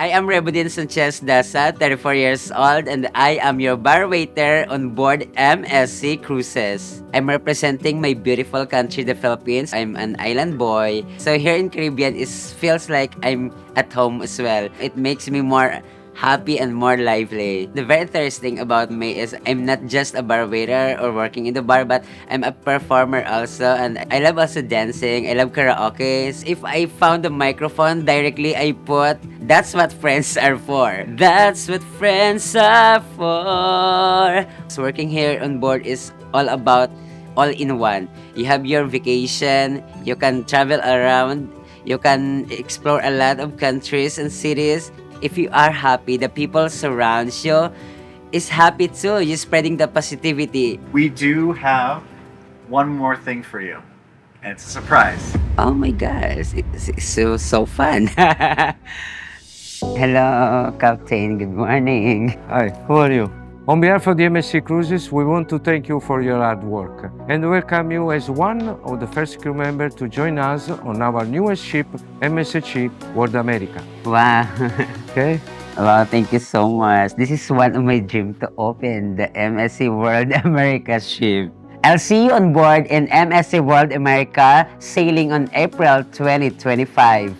I am Rebudin Sanchez Dasa, 34 years old, and I am your bar waiter on board MSC Cruises. I'm representing my beautiful country, the Philippines. I'm an island boy. So here in Caribbean, it feels like I'm at home as well. It makes me more happy and more lively. The very interesting about me is I'm not just a bar waiter or working in the bar, but I'm a performer also, and I love also dancing. I love karaoke. If I found the microphone directly, I put "That's what friends are for." That's what friends are for. So working here on board is all about all in one. You have your vacation, you can travel around, you can explore a lot of countries and cities. If you are happy, the people surrounds you is happy too. You're spreading the positivity. We do have one more thing for you, and it's a surprise. Oh my gosh, it's so fun. Hello, Captain. Good morning. Hi, how are you? On behalf of the MSC Cruises, we want to thank you for your hard work and welcome you as one of the first crew members to join us on our newest ship, MSC World America. Wow. Okay? Wow, thank you so much. This is one of my dreams to open the MSC World America ship. I'll see you on board in MSC World America sailing on April 2025.